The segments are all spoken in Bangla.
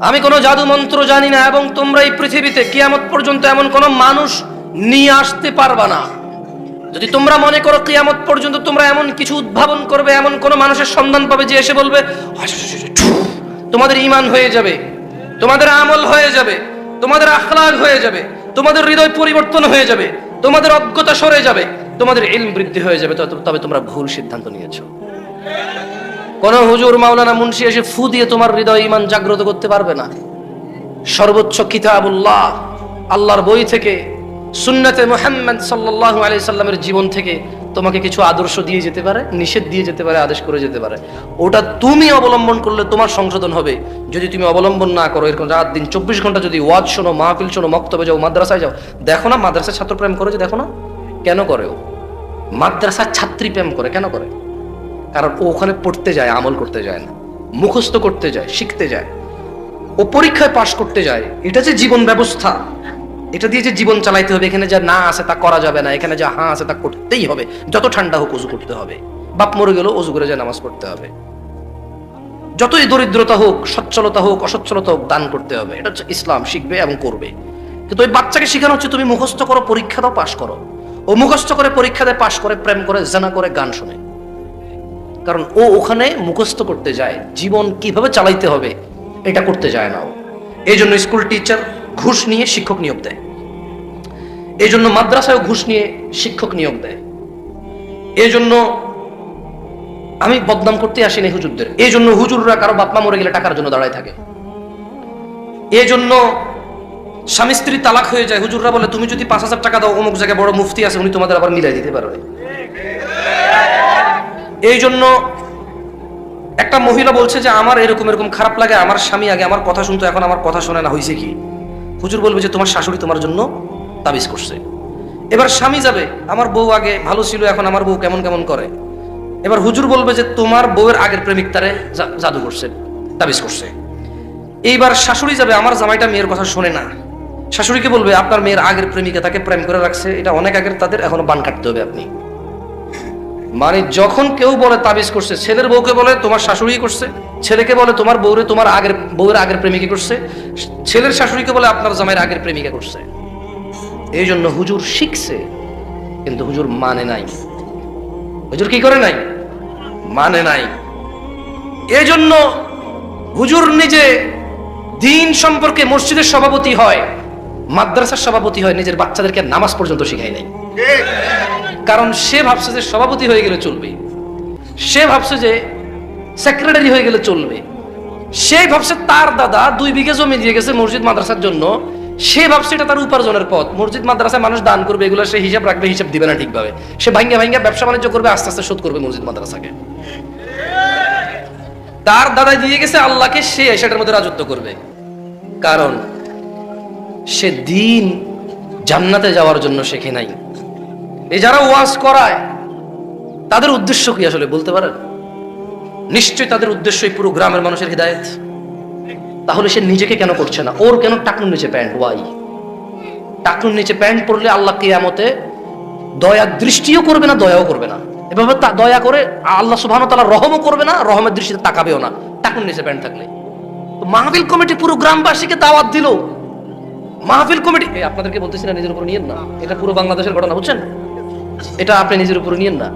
আমি কোনো জাদু মন্ত্র জানি না এবং তোমরা এই পৃথিবীতে কিয়ামত পর্যন্ত এমন কোনো মানুষ নিয়ে আসতে পারবা না। যদি তোমরা মনে করো কিয়ামত পর্যন্ত তোমরা এমন কিছু উদ্ভাবন করবে, এমন কোনো মানুষের সন্ধান পাবে যে এসে বলবে, তোমাদের ঈমান হয়ে যাবে, তোমাদের আমল হয়ে যাবে, তোমাদের আখলাক হয়ে যাবে, তোমাদের হৃদয় পরিবর্তন হয়ে যাবে, তোমাদের অজ্ঞতা সরে যাবে, তোমাদের ইলম বৃদ্ধি হয়ে যাবে, তবে তোমরা ভুল সিদ্ধান্ত নিয়েছো। কোন হুজুর মাওলানা মুন্সি এসে ফু দিয়ে তোমার হৃদয় ঈমান জাগ্রত করতে পারবে না। সর্বোচ্চ কিতাবুল্লাহ, আল্লাহর বই থেকে, সুন্নতে মুহাম্মদ সাল্লাল্লাহু আলাইহি সাল্লামের জীবন থেকে তোমাকে কিছু আদর্শ দিয়ে যেতে পারে, নিষেধ দিয়ে যেতে পারে, আদেশ করে যেতে পারে। ওটা তুমি অবলম্বন করলে তোমার সংশোধন হবে। যদি তুমি অবলম্বন না করো, এরকম রাত দিন 24 ঘন্টা যদি ওয়াজ শোনো, মাহফিল শোনো, মক্তবে যাও, মাদ্রাসায় যাও, দেখো না মাদ্রাসার ছাত্র প্রেম করে, যে দেখো না কেন করে, ও মাদ্রাসার ছাত্রী প্রেম করে কেন করে? কারণ ও ওখানে পড়তে যায়, আমল করতে যায় না, মুখস্থ করতে যায়, শিখতে যায়, ও পরীক্ষায় পাশ করতে যায়। এটা যে জীবন ব্যবস্থা, এটা দিয়ে যে জীবন চালাইতে হবে, এখানে যা না আছে তা করা যাবে না, এখানে যা হ্যাঁ আছে তা করতেই হবে। যত ঠান্ডা হোক অজু করতে হবে, বাপ মরে গেল অজু করে যা নামাজ পড়তে হবে, যতই দরিদ্রতা হোক, সচ্ছলতা হোক, অসচ্ছলতা হোক, দান করতে হবে। এটা হচ্ছে ইসলাম, শিখবে এবং করবে। কিন্তু ওই বাচ্চাকে শেখানো হচ্ছে তুমি মুখস্থ করো, পরীক্ষা দাও, পাশ করো। ও মুখস্থ করে, পরীক্ষা দেয়, পাশ করে, প্রেম করে, জানা করে, গান শোনে। কারণ ও ওখানে মুখস্থ করতে যায়, জীবন কিভাবে চালাইতে হবে এটা করতে যায় না ও। এই জন্য স্কুল টিচার ঘুষ নিয়ে শিক্ষক নিয়োগ দেয়, এই জন্য মাদ্রাসায় ঘুষ নিয়ে শিক্ষক নিয়োগ দেয়। এই জন্য আমি বদনাম করতে আসিনি হুজুরদের, এই জন্য হুজুররা কারো বাপ মা মরে গেলে টাকার জন্য দাঁড়ায় থাকে। এই জন্য স্বামী স্ত্রী তালাক হয়ে যায়, হুজুররা বলে তুমি যদি 5,000 টাকা দাও, অমুক জায়গায় বড় মুফতি আছে, উনি তোমাদের আবার মিলাই দিতে পারবে। এই জন্য একটা মহিলা বলছে যে আমার এরকম এরকম খারাপ লাগে, আমার স্বামী আগে আমার কথা শুনতো, এখন আমার কথা শোনে না, হয়েছে কি? হুজুর বলবে যে তোমার শাশুড়ি তোমার জন্য তাবিজ করছে। এবার স্বামী যাবে, আমার বউ আগে ভালো ছিল, এখন আমার বউ কেমন কেমন করে। এবার হুজুর বলবে যে তোমার বউয়ের আগের প্রেমিক তারে জাদু করছে, তাবিজ করছে। এইবার শাশুড়ি যাবে, আমার জামাইটা মেয়ের কথা শোনে না, শাশুড়িকে বলবে আপনার মেয়ের আগের প্রেমিকা তাকে প্রেম করে রাখছে, এটা অনেক আগের, তাদের এখনো বান কাটতে হবে আপনি। মানে যখন কেউ বলে তাবিজ করছে, ছেলের বউকে বলে তোমার শাশুড়ি করছে, ছেলেকে বলে তোমার বউরে তোমার আগের বউয়ের আগের প্রেমিকা করছে, ছেলের শাশুড়িকে বলে আপনার জামাইয়ের আগের প্রেমিকা করছে। এই জন্য হুজুর শিখছে কিন্তু হুজুর মানে নাই। হুজুর কি করে নাই? মানে নাই। এই জন্য হুজুর নিজে দিন সম্পর্কে মসজিদের সভাপতি হয়, মাদ্রাসার সভাপতি হয়, নিজের বাচ্চাদেরকে নামাজ পর্যন্ত শিখায় নাই। কারণ সে ভাবছে যে সভাপতি হয়ে গেলে চলবে, সে ভাবছে যে সেক্রেটারি হয়ে গেলে চলবে, সে ভাবছে তার দাদা 2 বিঘা জমি দিয়ে গেছে মসজিদ মাদ্রাসার জন্য, সে ভাবছে এটা তার উপার্জনের পথ, মসজিদ মাদ্রাসায় মানুষ দান করবে, এগুলো সে হিসাব রাখবে, হিসাব দিবে না ঠিকভাবে, সে ভাঙ্গা ভাঙ্গা ব্যবসা বাণিজ্য করবে, আস্তে আস্তে শোধ করবে মসজিদ মাদ্রাসাকে। তার দাদা দিয়ে গেছে আল্লাহকে, সে সেটার মধ্যে রাজত্ব করবে। কারণ সে দিন জান্নাতে যাওয়ার জন্য শেখে নাই। এই যারা ওয়াজ করায় তাদের উদ্দেশ্য কি আসলে বলতে পারেন? নিশ্চয়ই তাদের উদ্দেশ্য এই পুরো গ্রামের মানুষের হিদায়াত। তাহলে সে নিজেকে কেন করছে না? ওর কেন টাকনুর নিচে প্যান্ট? ওয়াই টাকনুর নিচে প্যান্ট পরলে আল্লাহ কিয়ামতে দয়া দৃষ্টিও করবে না, দয়াও করবে না। এভাবে দয়া করে আল্লাহ সুবহানাহু ওয়া তাআলা রহমও করবে না, রহমের দৃষ্টিতে তাকাবেও না টাকনুর নিচে প্যান্ট থাকলে। মাহফিল কমিটি পুরো গ্রামবাসীকে দাওয়াত দিল। মাহফিল কমিটি, আপনাদেরকে বলতেছি না নিজের উপর নিয়েন না, এটা পুরো বাংলাদেশের ঘটনা, বুঝছেন? এটা আপনি নিজের উপর নিয়েন না।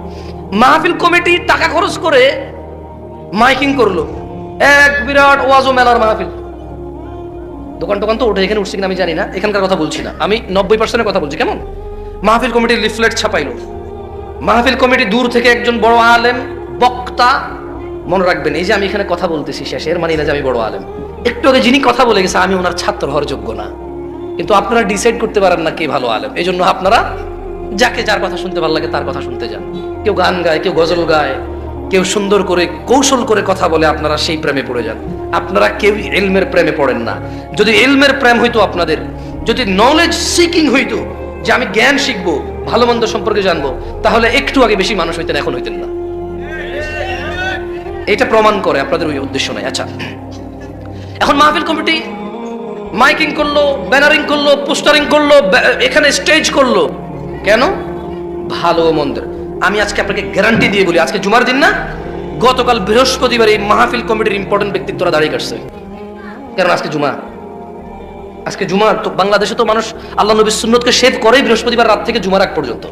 মাহফিল কমিটি টাকা খরচ করে মাইকিং করলো, এক বিরাট ওয়াজ ও মেলার মাহফিল। দোকান টোকান তো ওঠে, এখানে উঠছে কিনা আমি জানি না, এখানকার কথা বলছি না, আমি 90% কথা বলছি। কেমন মাহফিল কমিটির লিফলেট ছাপাইলো। মাহফিল কমিটি দূর থেকে একজন বড় আলেম বক্তা, মনে রাখবেন এই যে আমি এখানে কথা বলতেছি শেষে এর মানে না যে আমি বড় আলেম। একটু আগে যিনি কথা বলে গেছে আমি ওনার ছাত্র হওয়ার যোগ্য না, কিন্তু আপনারা ডিসাইড করতে পারেন না কে ভালো আলেম। এই জন্য আপনারা যাকে যার কথা শুনতে ভালো লাগে তার কথা শুনতে যান। কেউ গান গায়, কেউ গজল গায়, কেউ সুন্দর করে কৌশল করে কথা বলে, আপনারা সেই প্রেমে পড়ে যান। আপনারা কেউ ইলমের প্রেমে পড়েন না। যদি ইলমের প্রেম হইতো আপনাদের, যদি নলেজ সিকিং হইতো, যে আমি জ্ঞান শিখবো, ভালো মন্দ সম্পর্কে জানবো, তাহলে একটু আগে বেশি মানুষ হইতেন, এখন হইতেন না। এটা প্রমাণ করে আপনাদের ওই উদ্দেশ্য নাই। আচ্ছা, এখন মাহফিল কমিটি মাইকিং করলো, ব্যানারিং করলো, পোস্টারিং করলো, এখানে স্টেজ করলো। কেন? ভালো মন্দের। আমি আজকে আপনাকে গ্যারান্টি দিয়ে বলি, আজকে জুমার দিন না, গতকাল বৃহস্পতিবার এই মাহফিল কমিটির ইম্পর্টেন্ট ব্যক্তিত্বরা দাঁড়িয়ে কাটছে। কারণ আজকে জুমা। আজকে জুমা তো বাংলাদেশে তো মানুষ আল্লাহ নবীর সুন্নতকে শেভ করে বৃহস্পতিবার রাত থেকে জুমার আগ পর্যন্ত।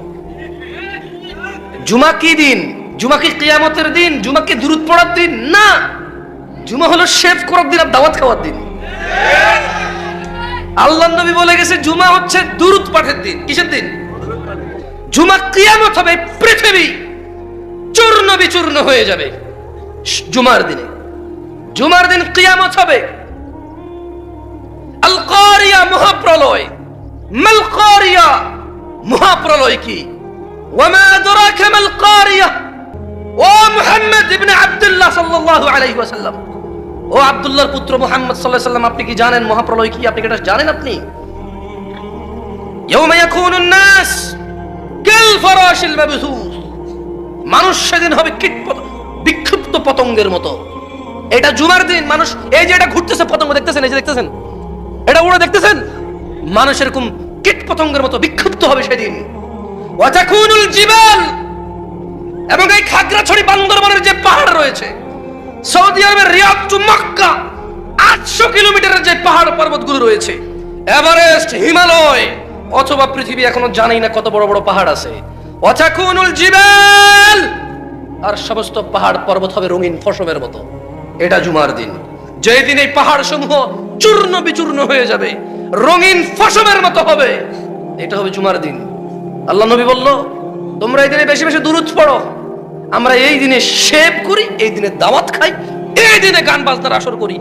জুমা কি দিন? জুমা কি কিয়ামতের দিন? জুমা কি দুরূদ পড়ার দিন? না, জুমা হলো শেভ করার দিন আর দাওয়াত খাওয়ার দিন। আল্লাহ নবী বলে গেছে জুমা হচ্ছে দুরূদ পাঠের দিন। কিসের দিন? জুমা। কিয়ামত হবে, পৃথিবী চূর্ণ বিচূর্ণ হয়ে যাবে জুমার দিনে। জুমার দিন কিয়ামত হবে। আল কারিয়া, মহাপ্রলয়। মাল কারিয়া, মহাপ্রলয় কি? ওয়ামা আদরাকা মাল কারিয়া। ও মুহাম্মদ ইবনে আব্দুল্লাহ সাল্লাল্লাহু আলাইহি ওয়াসাল্লাম, ও আব্দুল্লাহর পুত্র মুহাম্মদ সাল্লাল্লাহু আলাইহি ওয়াসাল্লাম, আপনি কি জানেন মহাপ্রলয় কি? আপনি কি এটা জানেন? আপনি ইয়াউমা ইয়াকুনুন নাস কাল ফারাশিল মাবথুস, মানুষ সেদিন হবে বিক্ষিপ্ত পতঙ্গের মতো। এটা জুমার দিন। মানুষ এই যে এটা ঘুরতেছে পতঙ্গ দেখতেছেন, এই যে দেখতেছেন এটা উড়ে দেখতেছেন, মানুষ এরকম কীট পতঙ্গের মতো বিক্ষিপ্ত হবে সেদিন। ওয়া তাকুনুল জিবাল, এবং এই খাগড়াছড়ি বান্দরবানের যে পাহাড় রয়েছে, সৌদি আরবের রিয়াদ টু মক্কা 800 কিলোমিটারের যে পাহাড় পর্বতগুলো রয়েছে, এভারেস্ট, হিমালয়, অথবা পৃথিবী এখনো জানেই না কত বড় বড় পাহাড় আছে। ওয়া তাকুনুল জিবাল, আর সমস্ত পাহাড় পর্বত হবে রঙিন ফসমের মতো। এটা জুমার দিন, যেই দিন এই পাহাড় সমূহ চূর্ণ বিচূর্ণ হয়ে যাবে, রঙিন ফসমের মতো হবে। এটা হবে জুমার দিন। আল্লাহ নবী বলল তোমরা এই দিনে বেশি বেশি দুরূদ পড়ো। আমরা এই দিনে শেভ করি, এই দিনে দাওয়াত খাই, এই দিনে গান বাজনার আসর করি,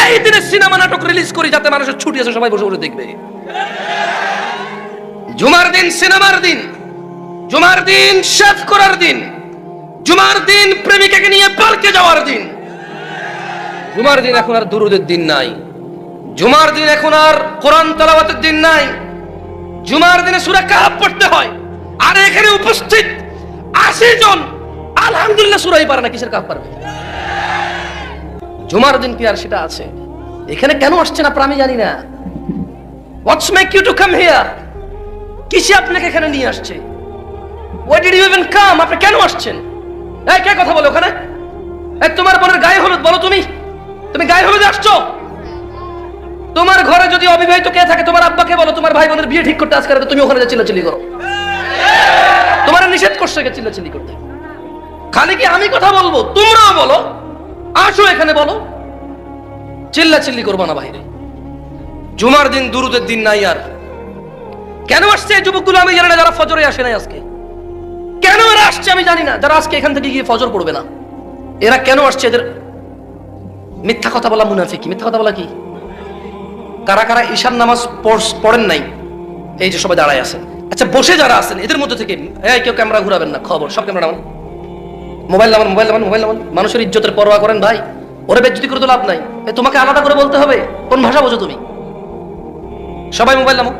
এই দিনে সিনেমা নাটক রিলিজ করি যাতে মানুষের ছুটি আছে সবাই বসে বসে দেখবে। জুমার দিন সিনেমার দিন, জুমার দিন শেভ করার দিন, জুমার দিন প্রেমিকাকে নিয়ে পার্কে যাওয়ার দিন। জুমার দিন এখন আর দুরূদের দিন নাই। জুমার দিন এখন আর কোরআন তেলাওয়াতের দিন নাই। জুমার দিনে সূরা কাহফ পড়তে হয়, আর এখানে উপস্থিত 80 জন আলহামদুলিল্লাহ সূরাই পারে না, কিসের কাহফ পারবে? জুমার দিন কি আর সেটা আছে? এখানে কেন আসছেন আপনারা আমি জানি না। What's make you to come here? কিসে আপনাকে এখানে নিয়ে আসছে? Why did you even come? আপনি কেন আসছেন? এই কে কথা বলে ওখানে? এই তোমার বোনের গায়ে হলুদ, বলো তুমি গায়ে হলুদে আসছো? তোমার ঘরে যদি অবিবাহিত কে থাকে তোমার আব্বাকে বলো তোমার ভাই বোনের বিয়ে ঠিক করতে আজকে রাতে তুমি ওখানে চিল্লাচিল্লি করো। তোমার নিষেধ করছে চিল্লাচিল্লি করতে। খালি কি আমি কথা বলবো? তোমরাও বলো, আসো এখানে বলো, চিল্লাচিল্লি করবো না বাইরে। জুমার দিন দুরূদের দিন নাই। আর কেন আসছে এই যুবকগুলো আমি জানি না, যারা ফজরে আসে নাই আজকে। কেন এরা আসছে আমি জানি না, যারা আজকে এখান থেকে গিয়ে ফজর পড়বে না। এরা কেন আসছে? এদের মিথ্যা কথা বলা মুনাফিকি। মিথ্যা কথা বলা কি? কারা কারা ঈশার নামাজ পড়েন নাই? এই যে সবাই দাঁড়ায় আছেন। আচ্ছা বসে যারা আছেন এদের মধ্যে থেকে কেউ ক্যামেরা ঘুরাবেন না, খবর সব ক্যামেরা নামান, মোবাইল নামান, মোবাইল নামান। মানুষের ইজ্জতের পরোয়া করেন ভাই? ওরে বেজ্জতি করে তো লাভ নাই। তোমাকে আলাদা করে বলতে হবে? কোন ভাষা বোঝো তুমি? সবাই মোবাইল নামো।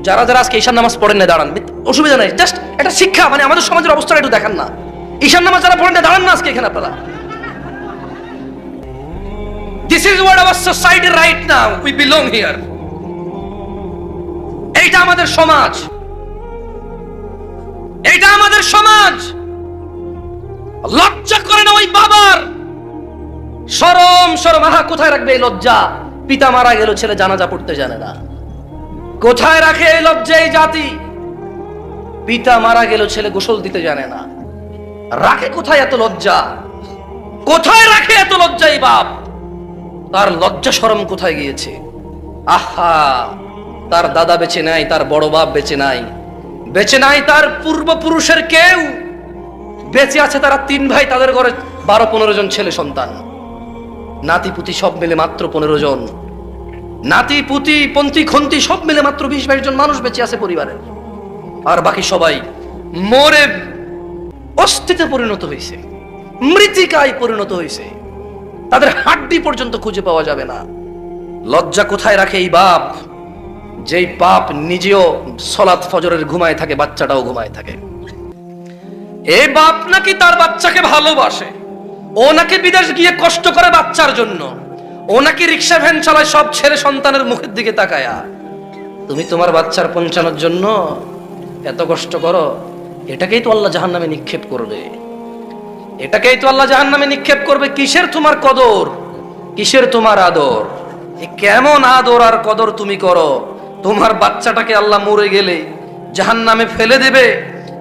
যারা যারা আজকে ঈশার নামাজ পড়েন না দাঁড়ান, অসুবিধা নাই, জাস্ট একটা শিক্ষা। মানে আমাদের সমাজের অবস্থাটা একটু দেখান না। ঈশার নামাজ যারা পড়েন না দাঁড়ান না আজকে এখানে আপনারা। This is what our society right now. We belong here. এইটা আমাদের সমাজ, এইটা আমাদের সমাজ। লজ্জা করে না ওই বাবার? শরম আহা, কোথায় রাখবে এই লজ্জা? পিতা মারা গেল, ছেলে জানাজা পড়তে জানে না। কোথায় রাখে এই লজ্জা এই জাতি? পিতা মারা গেল, ছেলে গোসল দিতে জানে না। রাখে কোথায় এত লজ্জা? কোথায় রাখে এত লজ্জা এই বাপ? তার লজ্জা শরম কোথায় গিয়েছে? আহা, তার দাদা বেঁচে নাই, তার বড় বাপ বেঁচে নাই, বেঁচে নাই তার পূর্বপুরুষের কেউ। বেঁচে আছে তারা 3 ভাই, তাদের ঘরে 12-15 জন ছেলে সন্তান। নাতি পুতি সব মিলে মাত্র 15 জন। নাতি পুতি পন্থী খন্তি সব মিলে মাত্র 20-22 জন মানুষ বেঁচে আছে পরিবারের। আর বাকি সবাই মরে অস্থিতে পরিণত হয়েছে, মৃত্তিকায় পরিণত হয়েছে। তাদের হাড্ডি পর্যন্ত খুঁজে পাওয়া যাবে না। লজ্জা কোথায় রাখে এই বাপ? যেই বাপ নিজেও সালাত ফজরের ঘুমায় থাকে, বাচ্চাটাও ঘুমায় থাকে। এই বাপ নাকি তার বাচ্চাকে ভালোবাসে, ও নাকি বিদেশ গিয়ে কষ্ট করে বাচ্চার জন্য, ও নাকি রিক্সা ভ্যান চালায় সব ছেলে সন্তানের মুখের দিকে তাকায়া। তুমি তোমার বাচ্চার পৌঁছানোর জন্য এত কষ্ট করো, এটাকেই তো আল্লাহ জাহান্নামে নিক্ষেপ করবে। এটাকেই তো আল্লাহ জাহান্নামে নিক্ষেপ করবে। কিসের তোমার কদর, কিসের তোমার আদর? কেমন আদর আর কদর তুমি করো? তোমার বাচ্চাটাকে আল্লাহ মরে গেলে জাহান্নামে ফেলে দেবে,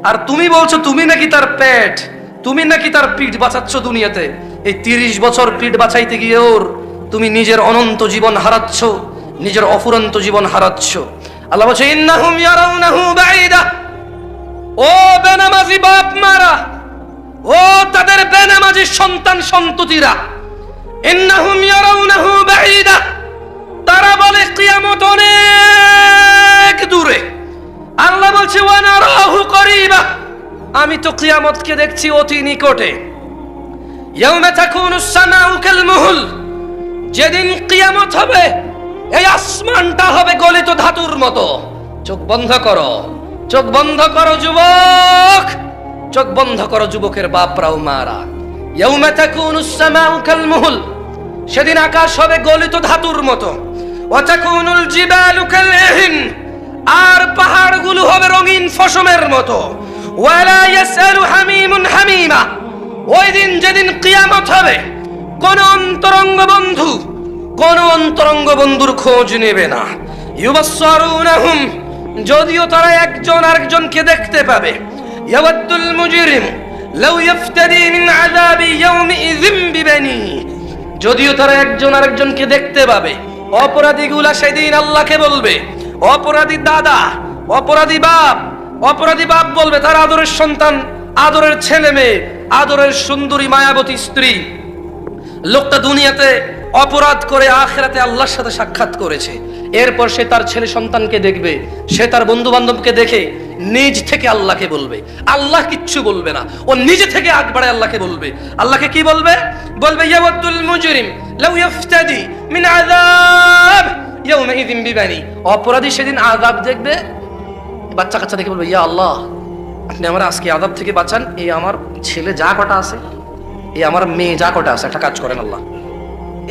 আর তুমি বলছো তুমি নাকি তার পেট, তুমি নাকি তার পিঠ বাঁচাচ্ছ দুনিয়াতে। এই 30 বছর পিঠ বাঁচাইতে গিয়ে ওর তুমি নিজের অনন্ত জীবন হারাচ্ছ, নিজের অফুরন্ত জীবন হারাচ্ছ। আল্লাহ বলছে ইন্নাহুম ইয়ারাউনাহু বাঈদা। ও বেনামাজি বাপ মারা, ও তাদের বেনামাজি সন্তান সন্ততিরা, ইন্নাহুম ইয়ারাউনাহু বাঈদা, তারা বলে কিয়ামত অনেক দূরে। আল্লাহ বলছে ওয়া নারাহু করিবা, আমি তো কিয়ামতকে দেখছি অতি নিকটে। ইয়াউমা তাকুনুস সামাউ কাল মুহল, যেদিন কিয়ামত হবে এই আসমানটা হবে গলিত ধাতুর মতো। চোখ বন্ধ করো, চোখ বন্ধ করো যুবক, চোখ বন্ধ করো যুবকের বাপরাও মারা। ইয়াউমা তাকুনুস সামাউ কাল মুহল, সেদিন আকাশ হবে গলিত ধাতুর মতো। ওয়া তাকুনুল জিবালু কাল ইহিন, আর পাহাড়গুলো হবে রঙিন ফসমের মতো। ওয়ালা ইয়াসআলু হামিমুন হামিমা, ওই দিন যেদিন কিয়ামত হবে কোন অন্তরঙ্গ বন্ধু কোন অন্তরঙ্গ বন্ধুর খোঁজ নেবে না। ইউবাসসারুনাহুম, যদিও তারা একজন আরেকজনকে দেখতে পাবে। ইয়াওয়াদ্দুল মুজরিম লাউ ইফতাদি মিন আযাবি ইয়াউমিযিম বিবানি, যদিও তারা একজন আরেকজনকে দেখতে পাবে। অপরাধীগুলা সেদিন আল্লাহকে বলবে, অপরাধী দাদা, অপরাধী বাপ বলবে তার আদরের সন্তান, আদরের ছেলে মেয়ে, আদরের সুন্দরী মায়াবতী স্ত্রী, লোকটা দুনিয়াতে অপরাধ করে আখিরাতে আল্লাহর সাথে সাক্ষাৎ করেছে। এরপর সে তার ছেলে সন্তানকে দেখবে, সে তার বন্ধু বান্ধবকে দেখে নিজ থেকে আল্লাহকে বলবে। আল্লাহ কিচ্ছু বলবে না, ও নিজে থেকে আগ বাড়ায় আল্লাহকে বলবে। আল্লাহকে কি বলবে? বলবে ইয়াওয়াদ্দুল মুজরিম লাউ ইফতাদি মিন আযাব ইয়াউমাইযিম বিবানি, অপরাধী সেদিন আযাব দেখবে, বাচ্চা কাচ্চা দেখে বলবে ইয়া আল্লাহ, আপনি আমার আজকে আযাব থেকে বাঁচান। এই আমার ছেলে যা কটা আছে, এই আমার মেয়ে যা কটা আছে, একটা কাজ করেন আল্লাহ,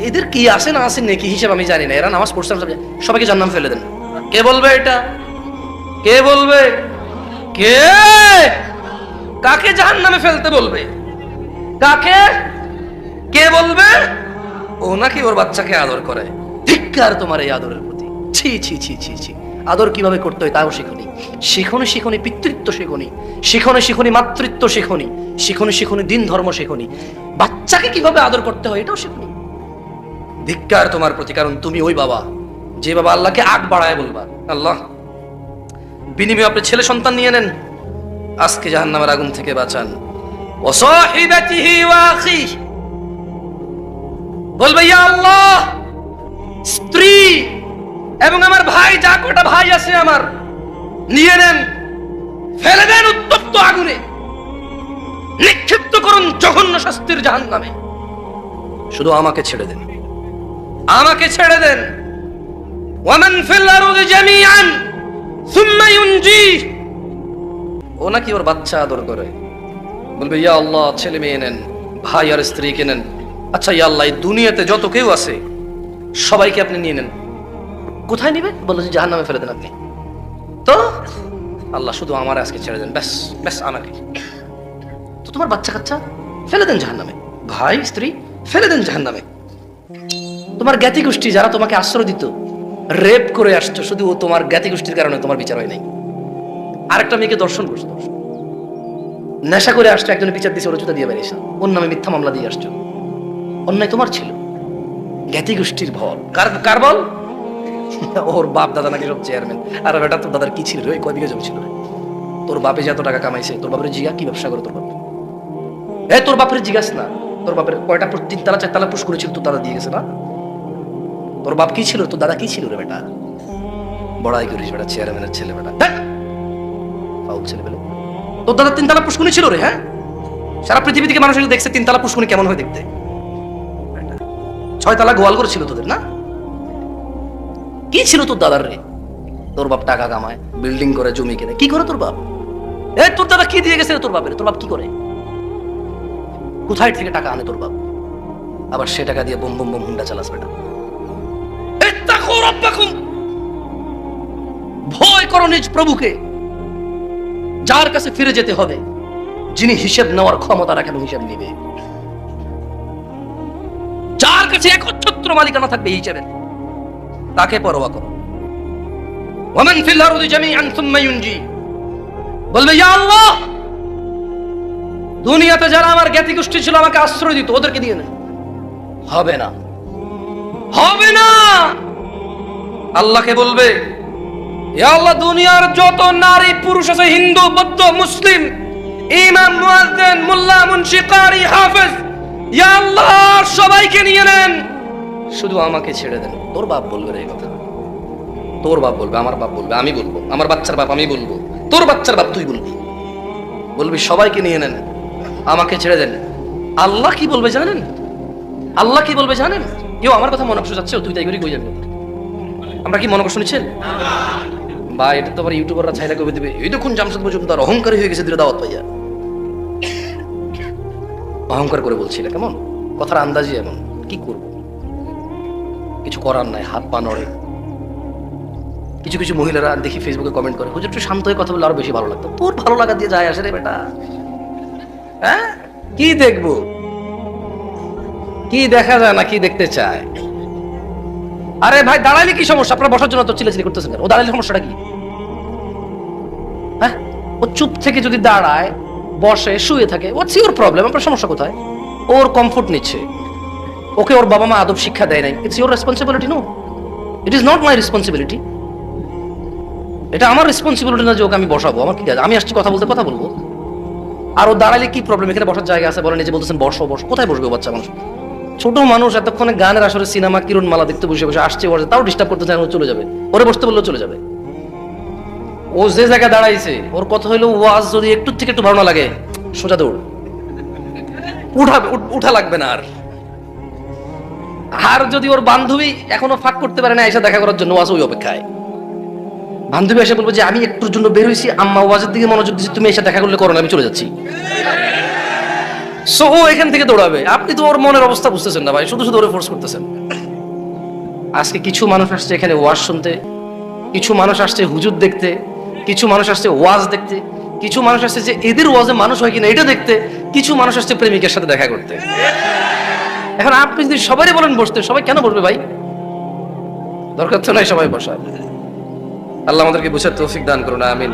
এদের কি আছে না আছে নেকি হিসেব আমি জানি না, এরা নামাজ পড়ছে সবাইকে জান্নাম ফেলে দেন। কে বলবে এটা? কে বলবে? কে কাকে জাহান্নামে ফেলতে বলবে? কাকে? কে বলবে? ও নাকি ওর বাচ্চাকে আদর করে। ধিক্কার তোমার এই আদরের প্রতি। ছি ছি ছি ছি ছি। আদর কিভাবে করতে হয় তাও শিখুনি, শিখুনি পিতৃত্ব শিখুনি, শিখুনি মাতৃত্ব শিখুনি দিন ধর্ম শিখুনি, বাচ্চাকে কিভাবে আদর করতে হয় এটাও শিখুনি। ধিক্কার তোমার প্রতি, কারণ তুমি ওই বাবা যে বাবা আল্লাহকে আগ বাড়ায় বলবা আল্লাহ বিনিময়ে আপনি ছেলে সন্তান নিয়ে নেন, আজকে জাহান্নামের আগুন থেকে বাঁচান। ওয়া সাহিবাতিহি ওয়া আখি, বলবে ইয়া আল্লাহ স্ত্রী এবং আমার ভাই, যা কটা ভাই আছে আমার, নিয়ে নেন, ফেলে দেন উত্তপ্ত আগুনে, নিক্ষিপ্ত করুন জঘন্য শাস্তির জাহান্নামে, শুধু আমাকে ছেড়ে দেন, আমাকে ছেড়ে দেন। ওয়ামান ফিল আরদি জামিআন সুম্মা ইউনজি, ও নাকি ওর বাচ্চা আদর করে, বলবে ইয়া আল্লাহ ছেলে মেয়ে নেন, ভাই আর স্ত্রীকে নেন। আচ্ছা ইয়া আল্লাহ এই দুনিয়াতে যত কেউ আছে সবাইকে আপনি নিয়ে নেন। কোথায় নিবে? বললো যে জাহান্নামে ফেলে দেন আপনি। তো আল্লাহ শুধু আমার আজকে ছেড়ে দেন, ব্যাস ব্যাস আমাকে। তো তোমার বাচ্চা কাচ্চা ফেলে দেন জাহান্নামে, ভাই স্ত্রী ফেলে দেন জাহান্নামে। তোমার জ্ঞাতি গোষ্ঠী যারা তোমাকে আশ্রয় দিত, রেপ করে আসছো, শুধু ও তোমার জ্ঞাতি গোষ্ঠীর কারণে তোমার বিচার হয় নাই। আরেকটা মেয়েকে দর্শন করছো, নেশা করে আসছো, একজনের বিচার দিয়েছে, ওর জুতা দিয়ে বেরিয়েছে, ওর নামে মিথ্যা মামলা দিয়ে আসছো, অন্যায় তোমার ছিল। জ্ঞাতি গোষ্ঠীর ভল কার বল? ওর বাপ দাদা নাকি সব চেয়ারম্যান। আর বেটা তোর দাদার কি ছিল রে? কয় বিঘা জমি ছিল রে? তোর বাপে যে এত টাকা কামাইছে, তোর বাপের জিগা কি ব্যবসা করে তোর বাপ? তোর বাপের জিজ্ঞাস না, তোর বাপের কয়টা 3 তলা 4 তলা পুশ করেছিল তোর দাদা দিয়ে গেছে না? তোর বাপ কি ছিল, তোর দাদা কি ছিল রে বেটা? বড়াই করিস বেটা, চেয়ারম্যানের ছেলে বেটা, ফাউল ছেলে বেলে। তোর দাদা 3 তলা পুষ্কুনি ছিল রে। হ্যাঁ, সারা পৃথিবী থেকে মানুষ দেখছে 3 তলা পুষ্কুনি কেমন হয় দেখতে। 6 তলা গোয়াল ছিল তোদের না? কি ছিল তোর দাদার রে? তোর বাপ টাকা কামায়, বিল্ডিং করে, জমি কেনে। কি করে তোর বাপ? তোর দাদা কি দিয়ে গেছে তোর বাপের? তোর বাপ কি করে? কোথায় থেকে টাকা আনে তোর বাপ? আবার সে টাকা দিয়ে বোম বোম বোম হুন্ডা চালাস বেটা। ভয় করো নিজ প্রভুকে, যার কাছে ফিরে যেতে হবে, যিনি হিসেব নেওয়ার ক্ষমতা রাখেন, হিসেব নিবে, যার কাছে একচ্ছত্র মালিকানা থাকবে হিসেবের। তাকে পরোয়া করো। ওয়ামান ফিল আরদি জামিআন সুম্মা ইউনজি, বলবে ইয়া আল্লাহ, দুনিয়াতে যারা আমার জ্ঞাতি গোষ্ঠী ছিল আমাকে আশ্রয় দিত, ওদেরকে দিয়ে না। হবে না, হবে না। আল্লাহকে বলবে ইয়া আল্লাহ, দুনিয়ার যত নারী পুরুষ আছে, হিন্দু বৌদ্ধ মুসলিম, ইমাম মুয়াজ্জিন মোল্লা মুন্সি কারি হাফেজ, ইয়া আল্লাহ সবাইকে নিয়ে নেন, শুধু আমাকে ছেড়ে দেন। তোর বাপ বলবে রে এই কথা, তোর বাপ বলবে, আমার বাপ বলবে, আমি বলবো, আমার বাচ্চার বাপ আমি বলবো, তোর বাচ্চার বাপ তুই বলবি, বলবি সবাইকে নিয়ে নেন, আমাকে ছেড়ে দেন। আল্লাহ কি বলবে জানেন? আল্লাহ কি বলবে জানেন? কেউ আমার কথা মনে কষ্ট যাচ্ছে, তুই তাই করি কই যাবি? আমরা কি মনে কষ্ট নিচ্ছেন? বা এটা তো আবার ইউটিউবাররা ছাইলা কবে দিবে, এই দেখুন জামশেদ মজুমদার অহংকারী হয়ে গেছে, দিলে দাওয়াত পাইয়া। অহংকার করে বলছি না, কেমন কথার আন্দাজি এমন। কি করব, কিছু করার নাই, হাত পা নড়ে। কিছু কিছু মহিলারা দেখি ফেসবুকে কমেন্ট করে, হুজুর একটু শান্ত হয়ে কথা বলে আরো বেশি ভালো লাগতো। তোর ভালো লাগা দিয়ে যায় আসে রে বেটা? হ্যাঁ, কি দেখবো? কি দেখা যায় না, কি দেখতে চায়? আরে ভাই দাঁড়াইলে কি সমস্যা? আপনারা বসার জন্য তো চিল্লাচিল্লি করতেছেন, ও দাঁড়াইলে সমস্যাটা কি? হ্যাঁ, ও চুপ থেকে যদি দাঁড়ায়, বসে, শুয়ে থাকে, হোয়াটস ইওর প্রবলেম? আপনার সমস্যা কোথায়? ওর কমফোর্ট নিচ্ছে, ওকে ওর বাবা মা আদব শিক্ষা দেয় নাই, it's your responsibility. No, it is not my responsibility. এটা আমার রেসপন্সিবিলিটি না যে ওকে আমি বসাবো। আমার কি কাজ? আমি আসছি কথা বলতে, কথা বলবো। আর ও দাঁড়াইলে কি প্রবলেম? এখানে বসার জায়গা আছে, বলেন, এই যে বলতেছেন বসো বসো, কোথায় বসবে ও বাচ্চা মানুষ? ছোট মানুষ এতক্ষণে গানের আসরে সিনেমা কিরণ মালা দেখতে বসে বসে আসছে, তাও ডিস্টার্ব করতে চায়, ও চলে যাবে। ওরে বসতে বললেও চলে যাবে। ও যে জায়গায় দাঁড়াইছে, ওর কথা হইলো ওয়াজ যদি একটু থেকে একটু ভালো না লাগে, সোজা দৌড়, উঠা লাগবে না। আর যদি ওর বান্ধবী এখনো ফাঁক করতে পারে না এসে দেখা করার জন্য, ওয়াজ ওই অপেক্ষায়। বান্ধবী এসে বলবো যে আমি একটুর জন্য বের হয়েছি, আম্মা ওয়াজের দিকে মনোযোগ দিচ্ছি, তুমি এসে দেখা করলে করো না, আমি চলে যাচ্ছি। সো ও এখান থেকে দৌড়াবে। আপনি তো ওর মনের অবস্থা বুঝতেছেন না ভাই, শুধু শুধু ওরে ফোর্স করতেছেন। আজকে কিছু মানুষ আসছে এখানে ওয়াজ শুনতে, কিছু মানুষ আসছে হুজুর দেখতে, কিছু মানুষ আসছে ওয়াজ দেখতে, কিছু মানুষ আসছে যে এদের ওয়াজে মানুষ হয় কিনা এটা দেখতে, কিছু মানুষ আসছে প্রেমিকের সাথে দেখা করতে। এখন আপনি যদি সবাই বলেন বসতে, সবাই কেন বসবে ভাই? দরকার তো নাই সবাই বসার। আল্লাহ আমাদেরকে বুঝার তৌফিক দান করুন, আমিন।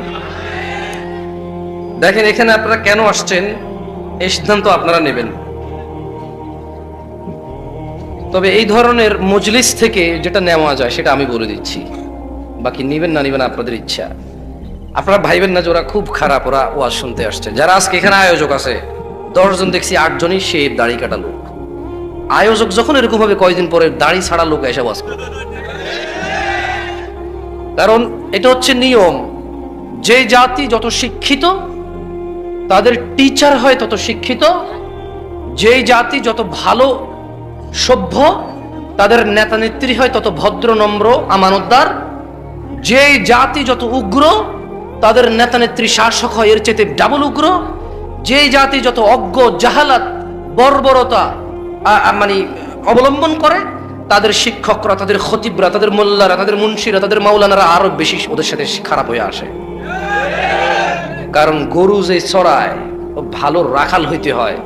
দেখেন এখানে আপনারা কেন আসছেন, এই সিদ্ধান্ত আপনারা নেবেন। তবে এই ধরনের মজলিস থেকে যেটা নেওয়া যায় সেটা আমি বলে দিচ্ছি, বাকি নিবেন না নিবেন আপনাদের ইচ্ছা। আপনারা ভাইবেন না যে ওরা খুব খারাপ, ওরা ওয়াজ শুনতে আসছে। যারা আজকে এখানে আয়োজক আছে 10 জন দেখছি 8 জনই শেভ দাড়ি কাটা লোক। আয়োজক যখন এরকম ভাবে কয়েকদিন পরে দাড়ি ছাড়া লোক এসে ওয়াজ করবে, কারণ এটা হচ্ছে নিয়ম। যে জাতি যত শিক্ষিত তাদের টিচার হয় তত শিক্ষিত, যেই জাতি যত ভালো সভ্য তাদের নেতা নেত্রী হয় তত ভদ্র নম্র আমানতদার, যেই জাতি যত উগ্র তাদের নেতা নেত্রী শাসক হয় এর চেয়ে ডাবল উগ্র, যেই জাতি যত অজ্ঞ জাহালাত বর্বরতা মানে অবলম্বন করে তাদের শিক্ষকরা, তাদের খতিবরা, তাদের মোল্লারা, তাদের মুন্সিরা, তাদের মাওলানারা আরো বেশি ওদের সাথে খারাপ হয়ে আসে। কারণ গরু যে চড়ায় ভালো রাখাল হইতে হয়।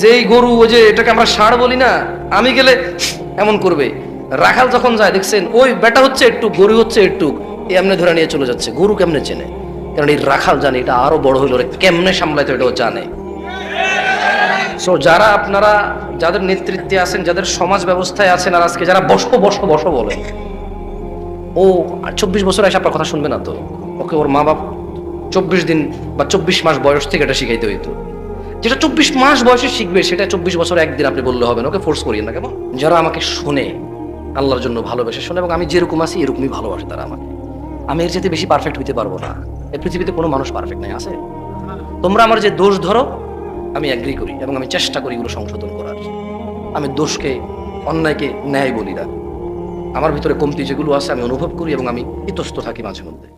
যেই গরু, ওই যে এটাকে আমরা ষাঁড় বলি না, আমি গেলে এমন করবে, রাখাল যখন যায় দেখছেন ওই বেটা হচ্ছে একটু, গরু হচ্ছে একটু, এমনি ধরে নিয়ে চলে যাচ্ছে। গরু কেমনে চেনে? কারণ এই রাখাল জানে এটা আরো বড় হইলো, কেমনে সামলাইতে এটাও জানে। সো যারা আপনারা যাদের নেতৃত্বে আছেন, যাদের সমাজ ব্যবস্থায় আছেন, আর আজকে যারা বসো বসো বসো বলে, ও 24 বছর এসে আপনার কথা শুনবে না তো। ওকে ওর মা বাপ 24 দিন বা 24 মাস বয়স থেকে এটা শিখাইতে হইতো। যেটা 24 মাস বয়সে শিখবে সেটা 24 বছর একদিন আপনি বললে হবে না। ওকে ফোর্স করিয়েন না। কেমন? যারা আমাকে শুনে, আল্লাহর জন্য ভালোবেসে শুনে, এবং আমি যেরকম আছি এরকমই ভালোবাসে তারা আমাকে। আমি এর চাইতে বেশি পারফেক্ট হইতে পারবো না। এই পৃথিবীতে কোনো মানুষ পারফেক্ট নাই। আছে? তোমরা আমার যে দোষ ধরো আমি এগ্রি করি এবং আমি চেষ্টা করি এগুলো সংশোধন করার। আমি দোষকে, অন্যায়কে ন্যায় বলি না। আমার ভিতরে কমতি যেগুলো আছে আমি অনুভব করি এবং আমি ইতস্ত থাকি মাঝে মধ্যে।